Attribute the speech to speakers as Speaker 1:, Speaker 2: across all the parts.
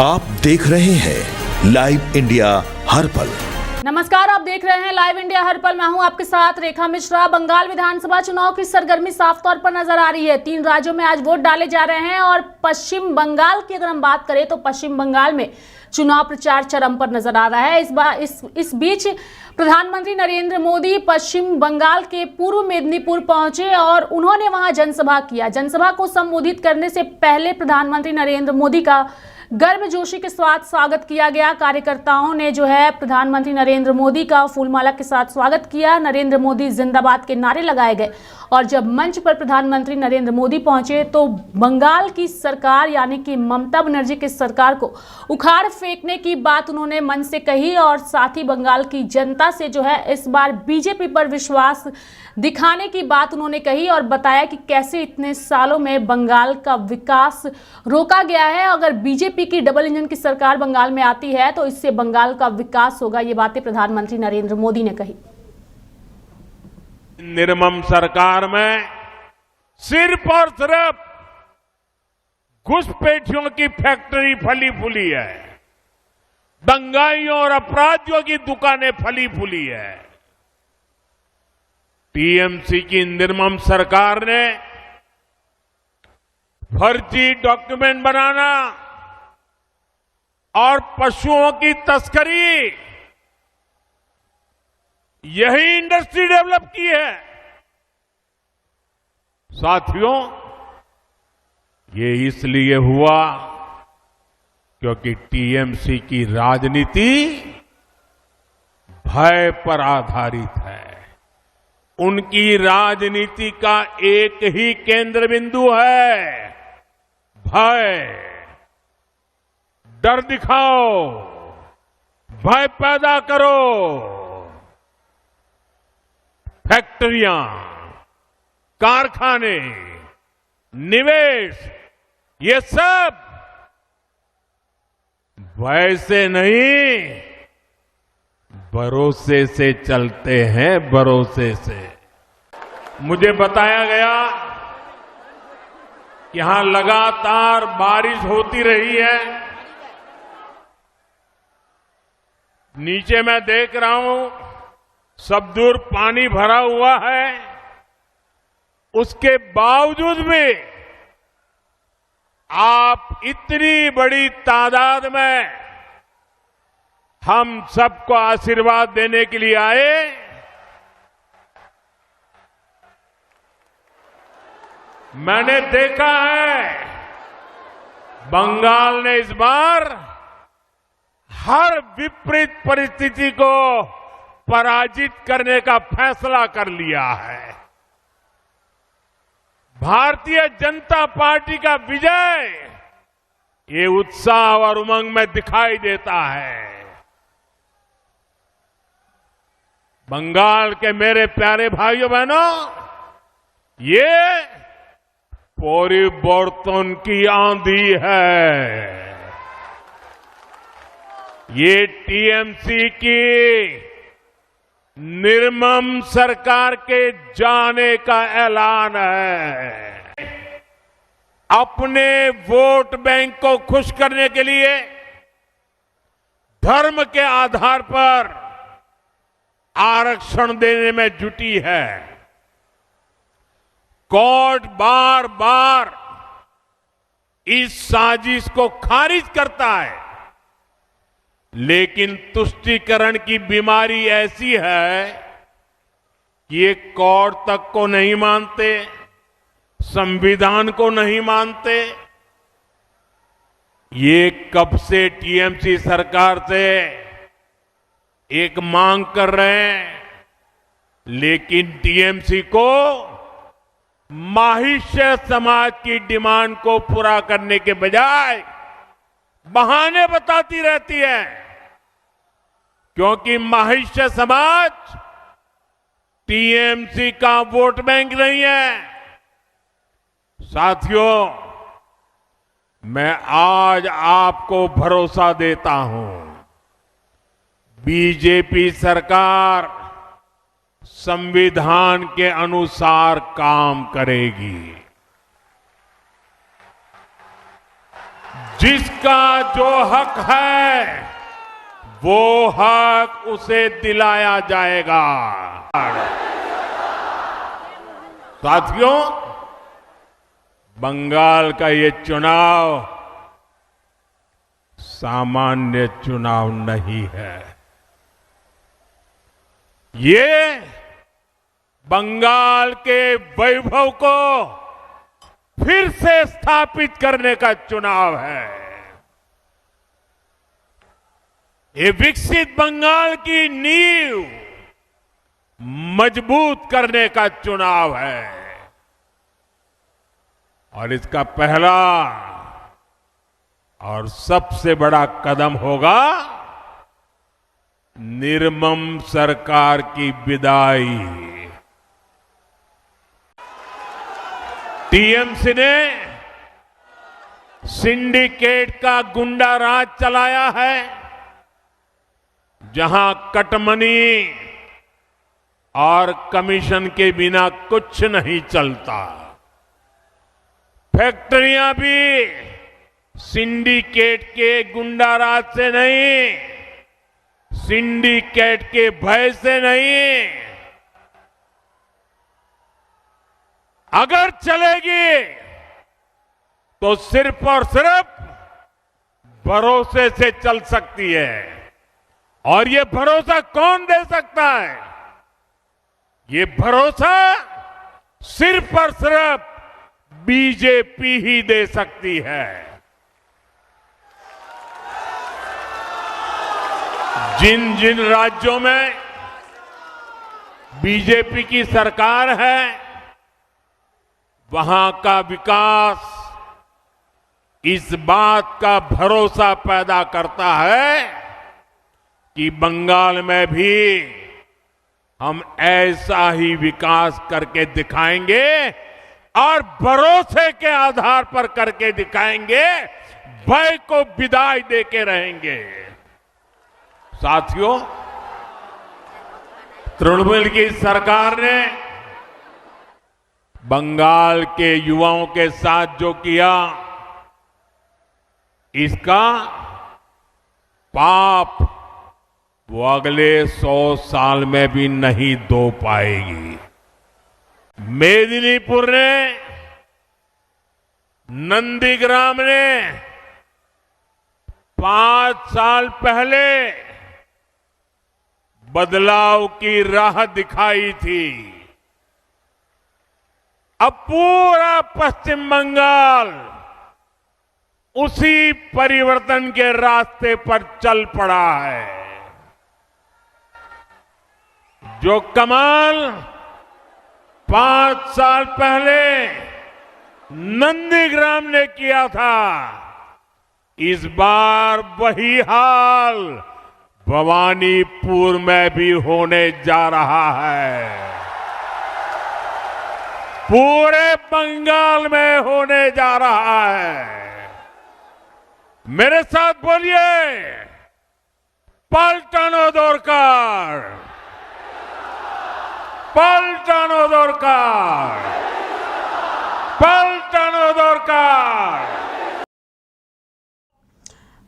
Speaker 1: आप देख रहे हैं लाइव इंडिया हर पल।
Speaker 2: नमस्कार, आप देख रहे हैं लाइव इंडिया हर पल। मैं हूं आपके साथ रेखा मिश्रा। बंगाल विधानसभा चुनाव की सरगर्मी साफ तौर पर नजर आ रही है। 3 राज्यों में आज वोट डाले जा रहे हैं और पश्चिम बंगाल की अगर हम बात करें तो पश्चिम बंगाल में चुनाव प्रचार चरम पर नजर आ रहा है। इस बीच प्रधानमंत्री नरेंद्र मोदी पश्चिम बंगाल के पूर्व मेदिनीपुर पहुंचे और उन्होंने वहां जनसभा किया। जनसभा को संबोधित करने से पहले प्रधानमंत्री नरेंद्र मोदी का गर्मजोशी के साथ स्वागत किया गया। कार्यकर्ताओं ने जो है प्रधानमंत्री नरेंद्र मोदी का फूलमाला के साथ स्वागत किया। नरेंद्र मोदी जिंदाबाद के नारे लगाए गए और जब मंच पर प्रधानमंत्री नरेंद्र मोदी पहुंचे तो बंगाल की सरकार यानी कि ममता बनर्जी की सरकार को उखाड़ फेंकने की बात उन्होंने मंच से कही और साथ ही बंगाल की जनता से जो है इस बार बीजेपी पर विश्वास दिखाने की बात उन्होंने कही और बताया कि कैसे इतने सालों में बंगाल का विकास रोका गया है। अगर बीजेपी की डबल इंजन की सरकार बंगाल में आती है तो इससे बंगाल का विकास होगा। ये बातें प्रधानमंत्री नरेंद्र मोदी ने कही।
Speaker 3: निर्मम सरकार में सिर्फ और सिर्फ घुसपैठियों की फैक्ट्री फली फूली है, दंगाइयों और अपराधियों की दुकानें फली फूली है। टीएमसी की निर्मम सरकार ने फर्जी डॉक्यूमेंट बनाना और पशुओं की तस्करी, यही इंडस्ट्री डेवलप की है। साथियों, ये इसलिए हुआ क्योंकि टीएमसी की राजनीति भय पर आधारित है। उनकी राजनीति का एक ही केंद्र बिंदु है, भय। डर दिखाओ, भय पैदा करो। फैक्ट्रियां, कारखाने, निवेश, ये सब वैसे नहीं, भरोसे से चलते हैं, भरोसे से। मुझे बताया गया कि यहां लगातार बारिश होती रही है। नीचे मैं देख रहा हूं सब दूर पानी भरा हुआ है। उसके बावजूद भी आप इतनी बड़ी तादाद में हम सबको आशीर्वाद देने के लिए आए। मैंने देखा है बंगाल ने इस बार हर विपरीत परिस्थिति को पराजित करने का फैसला कर लिया है। भारतीय जनता पार्टी का विजय ये उत्साह और उमंग में दिखाई देता है। बंगाल के मेरे प्यारे भाइयों बहनों, ये परिवर्तन की आंधी है। ये टीएमसी की निर्मम सरकार के जाने का ऐलान है। अपने वोट बैंक को खुश करने के लिए धर्म के आधार पर आरक्षण देने में जुटी है। कोर्ट बार बार इस साजिश को खारिज करता है, लेकिन तुष्टीकरण की बीमारी ऐसी है कि ये कोर्ट तक को नहीं मानते, संविधान को नहीं मानते। ये कब से टीएमसी सरकार से एक मांग कर रहे हैं, लेकिन टीएमसी को माहिष्य समाज की डिमांड को पूरा करने के बजाय बहाने बताती रहती है, क्योंकि माहिष्य समाज टीएमसी का वोट बैंक नहीं है। साथियों, मैं आज आपको भरोसा देता हूं, बीजेपी सरकार संविधान के अनुसार काम करेगी। जिसका जो हक है वो हक उसे दिलाया जाएगा। साथियों, बंगाल का ये चुनाव सामान्य चुनाव नहीं है। ये बंगाल के वैभव को फिर से स्थापित करने का चुनाव है। ये विकसित बंगाल की नींव मजबूत करने का चुनाव है और इसका पहला और सबसे बड़ा कदम होगा निर्मम सरकार की विदाई। टीएमसी ने सिंडिकेट का गुंडा राज चलाया है, जहां कटमनी और कमीशन के बिना कुछ नहीं चलता। फैक्ट्रियां भी सिंडिकेट के गुंडा राज से नहीं, सिंडिकेट के भय से नहीं, अगर चलेगी तो सिर्फ और सिर्फ भरोसे से चल सकती है। और ये भरोसा कौन दे सकता है? ये भरोसा सिर्फ और सिर्फ बीजेपी ही दे सकती है। जिन जिन राज्यों में बीजेपी की सरकार है, वहां का विकास इस बात का भरोसा पैदा करता है कि बंगाल में भी हम ऐसा ही विकास करके दिखाएंगे और भरोसे के आधार पर करके दिखाएंगे, भय को विदाई देके रहेंगे। साथियों, तृणमूल की सरकार ने बंगाल के युवाओं के साथ जो किया, इसका पाप वो अगले 100 साल में भी नहीं धो पाएगी। मेदिनीपुर ने, नंदीग्राम ने 5 साल पहले बदलाव की राह दिखाई थी। अब पूरा पश्चिम बंगाल उसी परिवर्तन के रास्ते पर चल पड़ा है। जो कमाल 5 साल पहले नंदीग्राम ने किया था, इस बार वही हाल भवानीपुर में भी होने जा रहा है, पूरे बंगाल में होने जा रहा है। मेरे साथ बोलिए, पलटानो दरकार, पलटानो दरकार, पलटानो दरकार।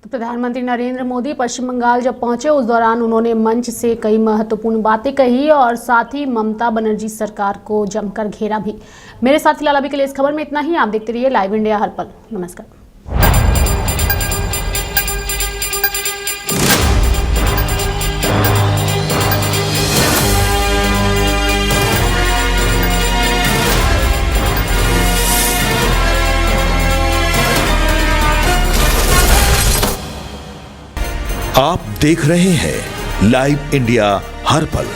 Speaker 2: तो प्रधानमंत्री नरेंद्र मोदी पश्चिम बंगाल जब पहुंचे, उस दौरान उन्होंने मंच से कई महत्वपूर्ण बातें कही और साथ ही ममता बनर्जी सरकार को जमकर घेरा भी। मेरे साथ फिलहाल अभी के लिए इस खबर में इतना ही। आप देखते रहिए लाइव इंडिया हर पल। नमस्कार।
Speaker 1: आप देख रहे हैं लाइव इंडिया हर पल।